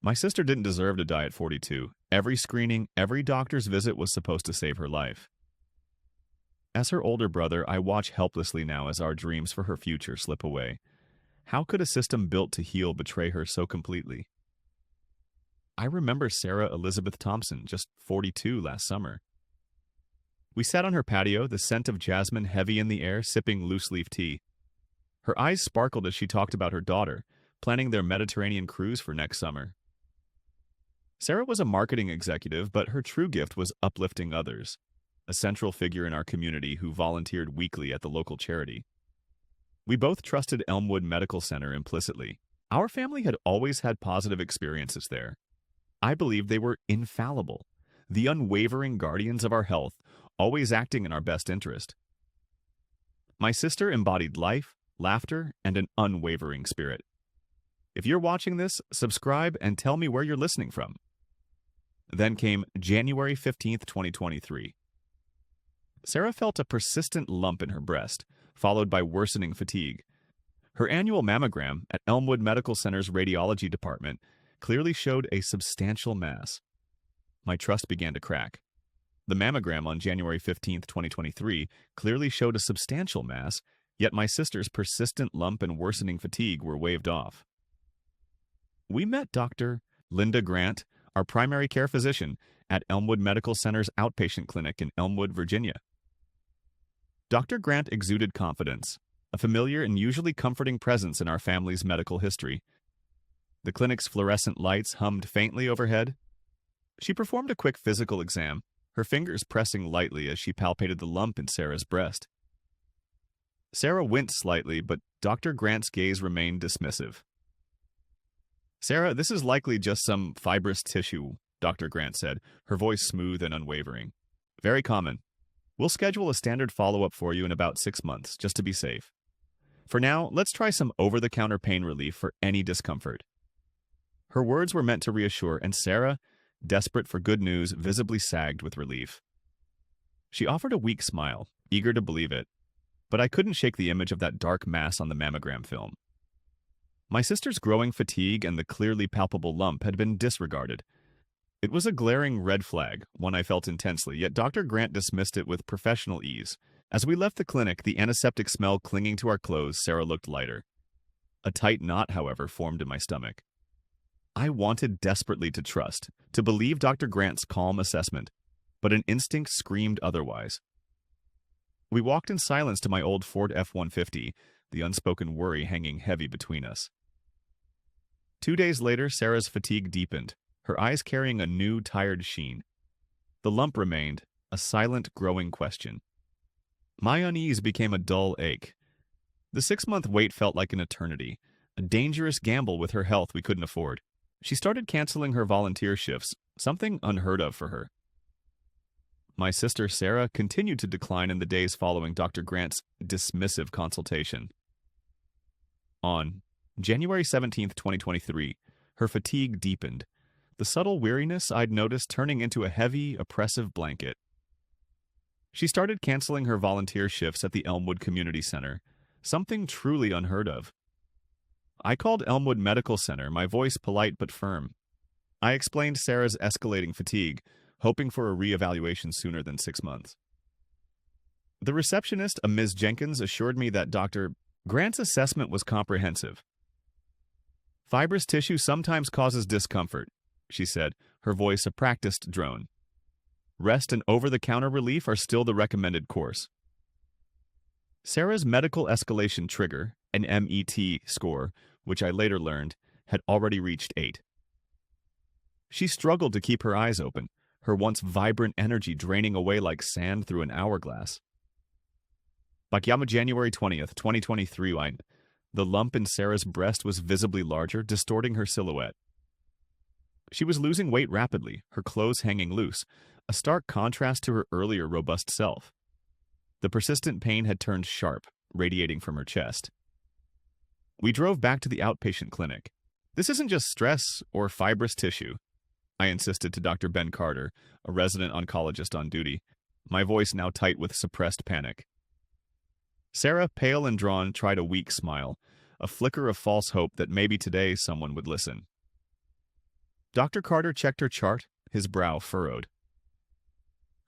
My sister didn't deserve to die at 42. Every screening, every doctor's visit was supposed to save her life. As her older brother, I watch helplessly now as our dreams for her future slip away. How could a system built to heal betray her so completely? I remember Sarah Elizabeth Thompson, just 42 last summer. We sat on her patio, the scent of jasmine heavy in the air, sipping loose-leaf tea. Her eyes sparkled as she talked about her daughter, planning their Mediterranean cruise for next summer. Sarah was a marketing executive, but her true gift was uplifting others, a central figure in our community who volunteered weekly at the local charity. We both trusted Elmwood Medical Center implicitly. Our family had always had positive experiences there. I believed they were infallible, the unwavering guardians of our health, always acting in our best interest. My sister embodied life, laughter, and an unwavering spirit. If you're watching this, subscribe and tell me where you're listening from. Then came January 15th, 2023. Sarah felt a persistent lump in her breast, followed by worsening fatigue. Her annual mammogram at Elmwood Medical Center's radiology department clearly showed a substantial mass. My trust began to crack. The mammogram on January 15th, 2023 clearly showed a substantial mass, yet my sister's persistent lump and worsening fatigue were waved off. We met Dr. Linda Grant, our primary care physician, at Elmwood Medical Center's outpatient clinic in Elmwood, Virginia. Dr. Grant exuded confidence, a familiar and usually comforting presence in our family's medical history. The clinic's fluorescent lights hummed faintly overhead. She performed a quick physical exam, her fingers pressing lightly as she palpated the lump in Sarah's breast. Sarah winced slightly, but Dr. Grant's gaze remained dismissive. "Sarah, this is likely just some fibrous tissue," Dr. Grant said, her voice smooth and unwavering. "Very common. We'll schedule a standard follow-up for you in about 6 months, just to be safe. For now, let's try some over-the-counter pain relief for any discomfort." Her words were meant to reassure, and Sarah, desperate for good news, visibly sagged with relief. She offered a weak smile, eager to believe it, but I couldn't shake the image of that dark mass on the mammogram film. My sister's growing fatigue and the clearly palpable lump had been disregarded. It was a glaring red flag, one I felt intensely, yet Dr. Grant dismissed it with professional ease. As we left the clinic, the antiseptic smell clinging to our clothes, Sarah looked lighter. A tight knot, however, formed in my stomach. I wanted desperately to trust, to believe Dr. Grant's calm assessment, but an instinct screamed otherwise. We walked in silence to my old Ford F-150, the unspoken worry hanging heavy between us. 2 days later, Sarah's fatigue deepened, her eyes carrying a new, tired sheen. The lump remained, a silent, growing question. My unease became a dull ache. The 6-month wait felt like an eternity, a dangerous gamble with her health we couldn't afford. She started canceling her volunteer shifts, something unheard of for her. My sister Sarah continued to decline in the days following Dr. Grant's dismissive consultation. On January 17th, 2023, her fatigue deepened, the subtle weariness I'd noticed turning into a heavy, oppressive blanket. She started canceling her volunteer shifts at the Elmwood Community Center, something truly unheard of. I called Elmwood Medical Center, my voice polite but firm. I explained Sarah's escalating fatigue, hoping for a re-evaluation sooner than 6 months. The receptionist, a Ms. Jenkins, assured me that Dr. Grant's assessment was comprehensive. "Fibrous tissue sometimes causes discomfort," she said, her voice a practiced drone. "Rest and over-the-counter relief are still the recommended course." Sarah's medical escalation trigger, an MET score, which I later learned, had already reached 8. She struggled to keep her eyes open, her once vibrant energy draining away like sand through an hourglass. By January 20th, 2023, the lump in Sarah's breast was visibly larger, distorting her silhouette. She was losing weight rapidly, her clothes hanging loose, a stark contrast to her earlier robust self. The persistent pain had turned sharp, radiating from her chest. We drove back to the outpatient clinic. "This isn't just stress or fibrous tissue," I insisted to Dr. Ben Carter, a resident oncologist on duty, my voice now tight with suppressed panic. Sarah, pale and drawn, tried a weak smile, a flicker of false hope that maybe today someone would listen. Dr. Carter checked her chart, his brow furrowed.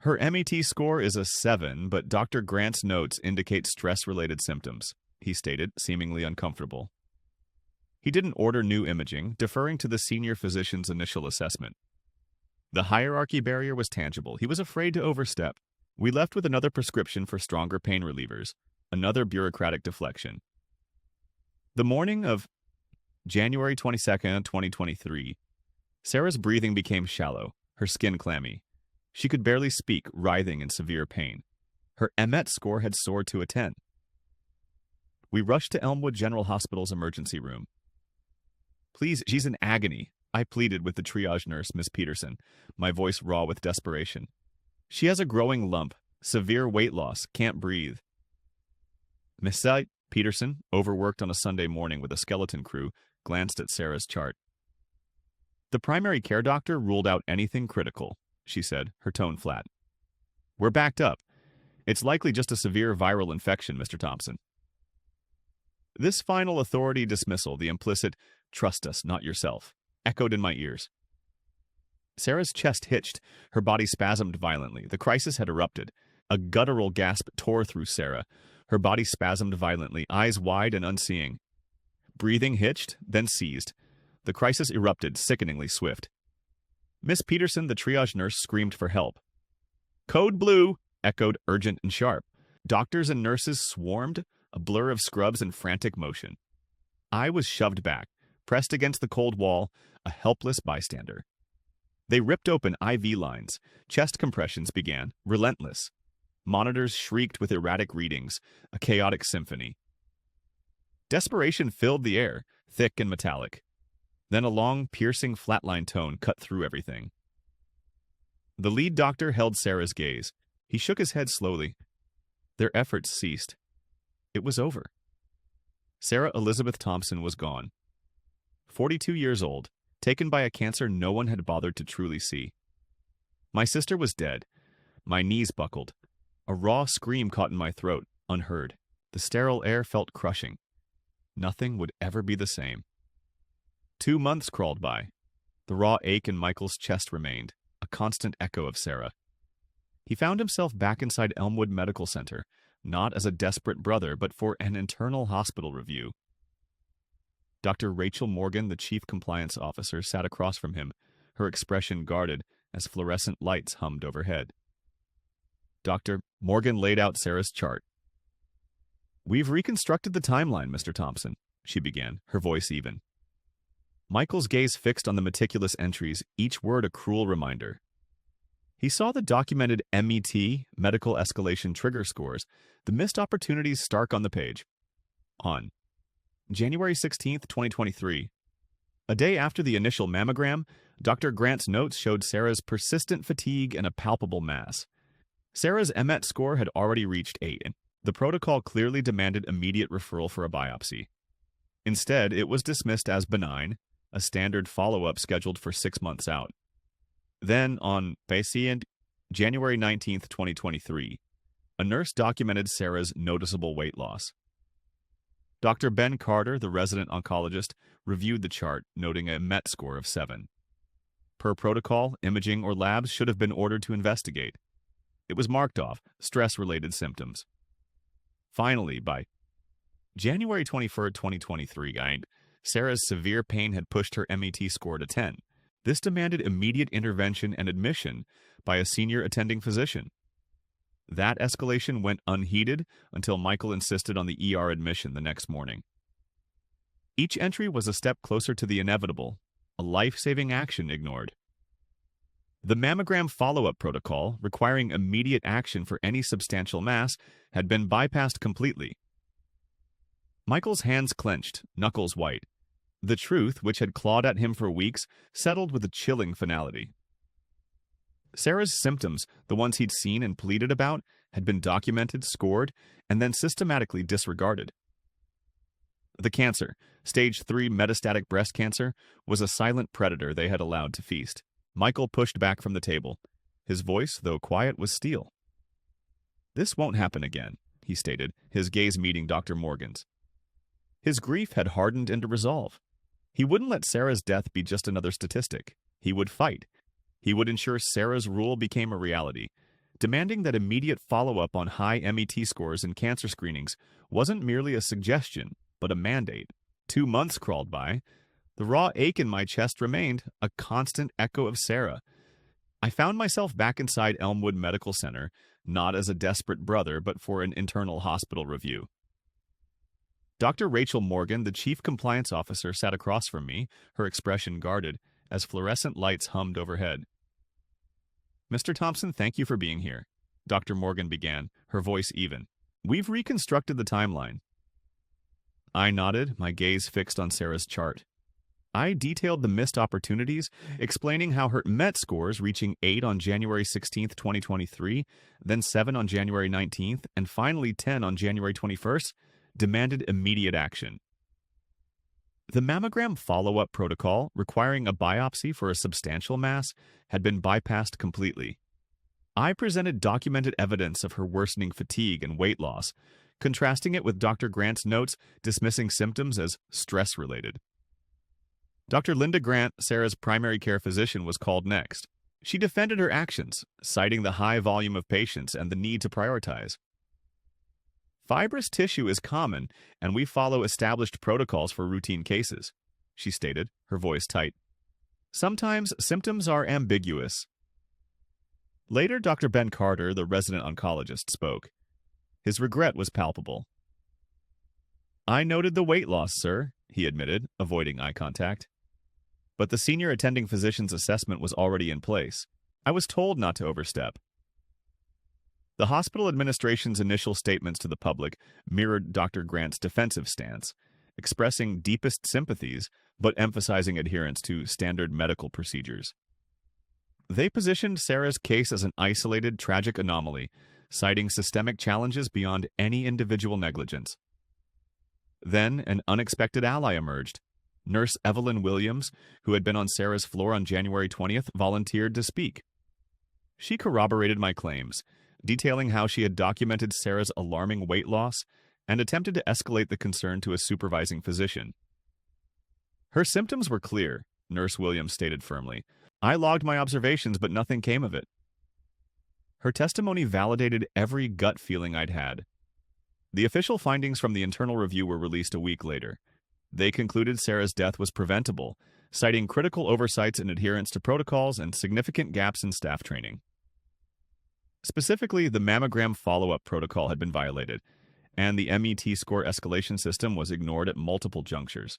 Her MET score is a 7, but Dr. Grant's notes indicate stress-related symptoms, he stated, seemingly uncomfortable. He didn't order new imaging, deferring to the senior physician's initial assessment. The hierarchy barrier was tangible. He was afraid to overstep. We left with another prescription for stronger pain relievers, another bureaucratic deflection. The morning of January 22nd, 2023, Sarah's breathing became shallow, her skin clammy. She could barely speak, writhing in severe pain. Her EMET score had soared to a 10. We rushed to Elmwood General Hospital's emergency room. "Please, she's in agony," I pleaded with the triage nurse, Miss Peterson, my voice raw with desperation. "She has a growing lump, severe weight loss, can't breathe." Miss Peterson, overworked on a Sunday morning with a skeleton crew, glanced at Sarah's chart. "The primary care doctor ruled out anything critical," she said, her tone flat. "We're backed up. It's likely just a severe viral infection, Mr. Thompson." This final authority dismissal, the implicit, "trust us, not yourself," echoed in my ears. Sarah's chest hitched, her body spasmed violently. The crisis had erupted. A guttural gasp tore through Sarah. Her body spasmed violently, eyes wide and unseeing. Breathing hitched, then seized. The crisis erupted, sickeningly swift. Miss Peterson, the triage nurse, screamed for help. "Code blue!" echoed urgent and sharp. Doctors and nurses swarmed, a blur of scrubs in frantic motion. I was shoved back, pressed against the cold wall, a helpless bystander. They ripped open IV lines. Chest compressions began, relentless. Monitors shrieked with erratic readings, a chaotic symphony. Desperation filled the air, thick and metallic. Then a long, piercing flatline tone cut through everything. The lead doctor held Sarah's gaze. He shook his head slowly. Their efforts ceased. It was over. Sarah Elizabeth Thompson was gone. 42 years old, taken by a cancer no one had bothered to truly see. My sister was dead. My knees buckled. A raw scream caught in my throat, unheard. The sterile air felt crushing. Nothing would ever be the same. 2 months crawled by. The raw ache in Michael's chest remained, a constant echo of Sarah. He found himself back inside Elmwood Medical Center, not as a desperate brother, but for an internal hospital review. Dr. Rachel Morgan, the chief compliance officer, sat across from him, her expression guarded as fluorescent lights hummed overhead. Dr. Morgan laid out Sarah's chart. "We've reconstructed the timeline, Mr. Thompson," she began, her voice even. Michael's gaze fixed on the meticulous entries, each word a cruel reminder. He saw the documented MET, medical escalation trigger scores, the missed opportunities stark on the page. On January 16th, 2023, a day after the initial mammogram, Dr. Grant's notes showed Sarah's persistent fatigue and a palpable mass. Sarah's EMET score had already reached 8, and the protocol clearly demanded immediate referral for a biopsy. Instead, it was dismissed as benign, a standard follow-up scheduled for 6 months out. Then, on January 19th, 2023, a nurse documented Sarah's noticeable weight loss. Dr. Ben Carter, the resident oncologist, reviewed the chart, noting a MET score of 7. Per protocol, imaging or labs should have been ordered to investigate. It was marked off, stress-related symptoms. Finally, by January 23rd, 2023, Sarah's severe pain had pushed her MET score to 10. This demanded immediate intervention and admission by a senior attending physician. That escalation went unheeded until Michael insisted on the ER admission the next morning. Each entry was a step closer to the inevitable, a life-saving action ignored. The mammogram follow-up protocol, requiring immediate action for any substantial mass, had been bypassed completely. Michael's hands clenched, knuckles white. The truth, which had clawed at him for weeks, settled with a chilling finality. Sarah's symptoms, the ones he'd seen and pleaded about, had been documented, scored, and then systematically disregarded. The cancer, stage 3 metastatic breast cancer, was a silent predator they had allowed to feast. Michael pushed back from the table. His voice, though quiet, was steel. "This won't happen again," he stated, his gaze meeting Dr. Morgan's. His grief had hardened into resolve. He wouldn't let Sarah's death be just another statistic. He would fight. He would ensure Sarah's rule became a reality, demanding that immediate follow-up on high MET scores in cancer screenings wasn't merely a suggestion, but a mandate. 2 months crawled by. The raw ache in my chest remained, a constant echo of Sarah. I found myself back inside Elmwood Medical Center, not as a desperate brother, but for an internal hospital review. Dr. Rachel Morgan, the chief compliance officer, sat across from me, her expression guarded, as fluorescent lights hummed overhead. "Mr. Thompson, thank you for being here," Dr. Morgan began, her voice even. "We've reconstructed the timeline." I nodded, my gaze fixed on Sarah's chart. I detailed the missed opportunities, explaining how her MET scores, reaching 8 on January 16, 2023, then 7 on January 19th, and finally 10 on January 21st, demanded immediate action. The mammogram follow-up protocol, requiring a biopsy for a substantial mass, had been bypassed completely. I presented documented evidence of her worsening fatigue and weight loss, contrasting it with Dr. Grant's notes dismissing symptoms as stress-related. Dr. Linda Grant, Sarah's primary care physician, was called next. She defended her actions, citing the high volume of patients and the need to prioritize. "Fibrous tissue is common, and we follow established protocols for routine cases," she stated, her voice tight. "Sometimes symptoms are ambiguous." Later, Dr. Ben Carter, the resident oncologist, spoke. His regret was palpable. "I noted the weight loss, sir," he admitted, avoiding eye contact. "But the senior attending physician's assessment was already in place. I was told not to overstep." The hospital administration's initial statements to the public mirrored Dr. Grant's defensive stance, expressing deepest sympathies but emphasizing adherence to standard medical procedures. They positioned Sarah's case as an isolated, tragic anomaly, citing systemic challenges beyond any individual negligence. Then, an unexpected ally emerged. Nurse Evelyn Williams, who had been on Sarah's floor on January 20th, volunteered to speak. She corroborated my claims, detailing how she had documented Sarah's alarming weight loss and attempted to escalate the concern to a supervising physician. "Her symptoms were clear," Nurse Williams stated firmly. "I logged my observations, but nothing came of it." Her testimony validated every gut feeling I'd had. The official findings from the internal review were released a week later. They concluded Sarah's death was preventable, citing critical oversights in adherence to protocols and significant gaps in staff training. Specifically, the mammogram follow-up protocol had been violated, and the MET score escalation system was ignored at multiple junctures.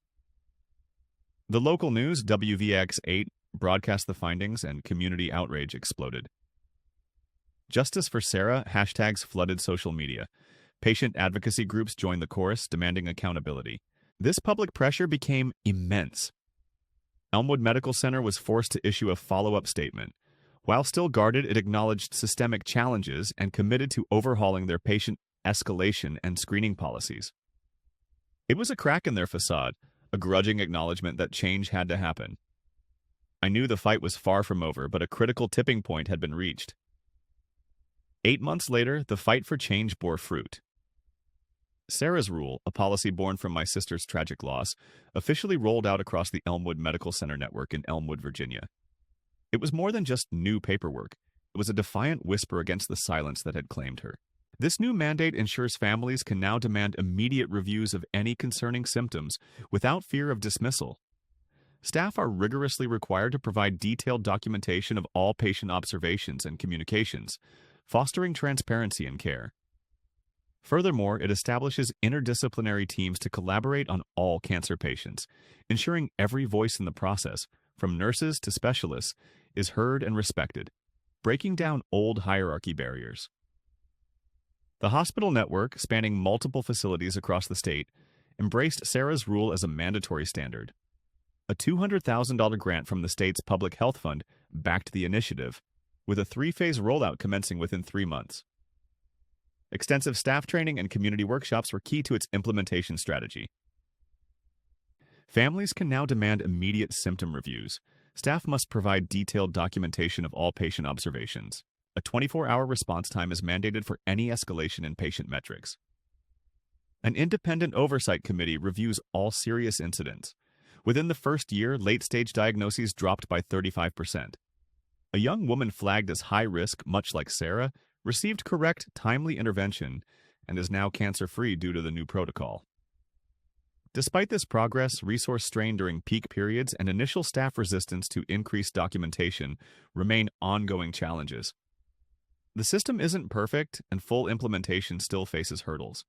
The local news, WVX8, broadcast the findings, and community outrage exploded. Justice for Sarah hashtags flooded social media. Patient advocacy groups joined the chorus, demanding accountability. This public pressure became immense. Elmwood Medical Center was forced to issue a follow-up statement. While still guarded, it acknowledged systemic challenges and committed to overhauling their patient escalation and screening policies. It was a crack in their facade, a grudging acknowledgement that change had to happen. I knew the fight was far from over, but a critical tipping point had been reached. 8 months later, the fight for change bore fruit. Sarah's rule, a policy born from my sister's tragic loss, officially rolled out across the Elmwood Medical Center network in Elmwood, Virginia. It was more than just new paperwork. It was a defiant whisper against the silence that had claimed her. This new mandate ensures families can now demand immediate reviews of any concerning symptoms without fear of dismissal. Staff are rigorously required to provide detailed documentation of all patient observations and communications, fostering transparency in care. Furthermore, it establishes interdisciplinary teams to collaborate on all cancer patients, ensuring every voice in the process, from nurses to specialists, is heard and respected, breaking down old hierarchy barriers. The hospital network, spanning multiple facilities across the state, embraced Sarah's rule as a mandatory standard. A $200,000 grant from the state's public health fund backed the initiative, with a 3-phase rollout commencing within 3 months. Extensive staff training and community workshops were key to its implementation strategy. Families can now demand immediate symptom reviews. Staff must provide detailed documentation of all patient observations. A 24-hour response time is mandated for any escalation in patient metrics. An independent oversight committee reviews all serious incidents. Within the first year, late-stage diagnoses dropped by 35%. A young woman flagged as high risk, much like Sarah, received correct, timely intervention and is now cancer-free due to the new protocol. Despite this progress, resource strain during peak periods and initial staff resistance to increased documentation remain ongoing challenges. The system isn't perfect, and full implementation still faces hurdles.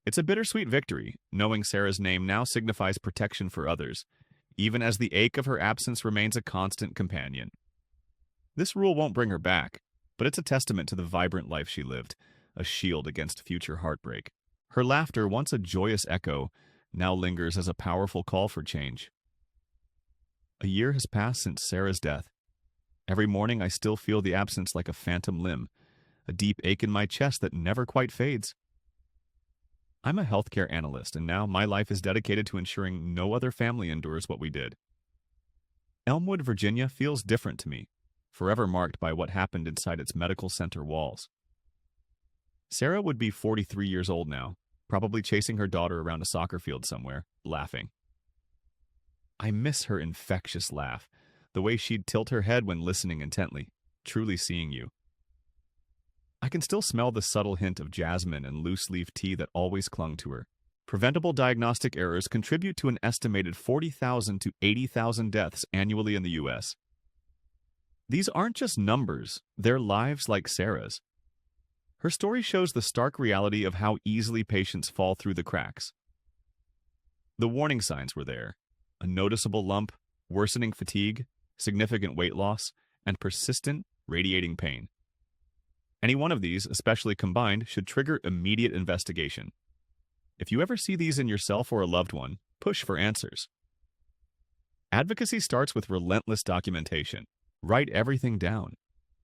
It's a bittersweet victory, knowing Sarah's name now signifies protection for others, even as the ache of her absence remains a constant companion. This rule won't bring her back, but it's a testament to the vibrant life she lived, a shield against future heartbreak. Her laughter, once a joyous echo, now lingers as a powerful call for change. A year has passed since Sarah's death. Every morning I still feel the absence like a phantom limb, a deep ache in my chest that never quite fades. I'm a healthcare analyst, and now my life is dedicated to ensuring no other family endures what we did. Elmwood, Virginia feels different to me, forever marked by what happened inside its medical center walls. Sarah would be 43 years old now, probably chasing her daughter around a soccer field somewhere, laughing. I miss her infectious laugh, the way she'd tilt her head when listening intently, truly seeing you. I can still smell the subtle hint of jasmine and loose-leaf tea that always clung to her. Preventable diagnostic errors contribute to an estimated 40,000 to 80,000 deaths annually in the U.S. These aren't just numbers, they're lives like Sarah's. Her story shows the stark reality of how easily patients fall through the cracks. The warning signs were there: a noticeable lump, worsening fatigue, significant weight loss, and persistent, radiating pain. Any one of these, especially combined, should trigger immediate investigation. If you ever see these in yourself or a loved one, push for answers. Advocacy starts with relentless documentation. Write everything down: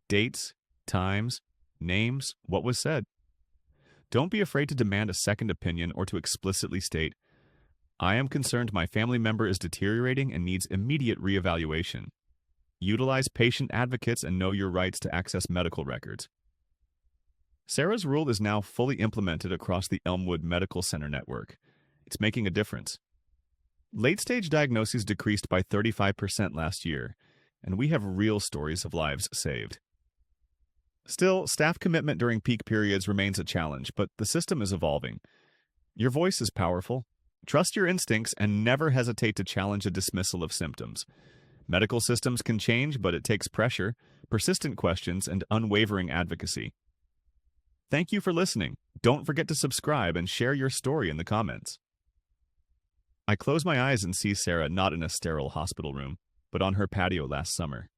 dates, times, names, what was said. Don't be afraid to demand a second opinion or to explicitly state, "I am concerned my family member is deteriorating and needs immediate reevaluation." Utilize patient advocates and know your rights to access medical records. Sarah's rule is now fully implemented across the Elmwood Medical Center network. It's making a difference. Late-stage diagnoses decreased by 35% last year, and we have real stories of lives saved. Still, staff commitment during peak periods remains a challenge, but the system is evolving. Your voice is powerful. Trust your instincts and never hesitate to challenge a dismissal of symptoms. Medical systems can change, but it takes pressure, persistent questions, and unwavering advocacy. Thank you for listening. Don't forget to subscribe and share your story in the comments. I close my eyes and see Sarah not in a sterile hospital room, but on her patio last summer.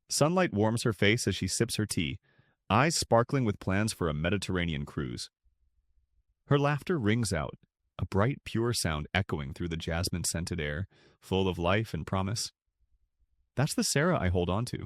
Sunlight warms her face as she sips her tea, eyes sparkling with plans for a Mediterranean cruise. Her laughter rings out, a bright, pure sound echoing through the jasmine-scented air, full of life and promise. That's the Sarah I hold on to.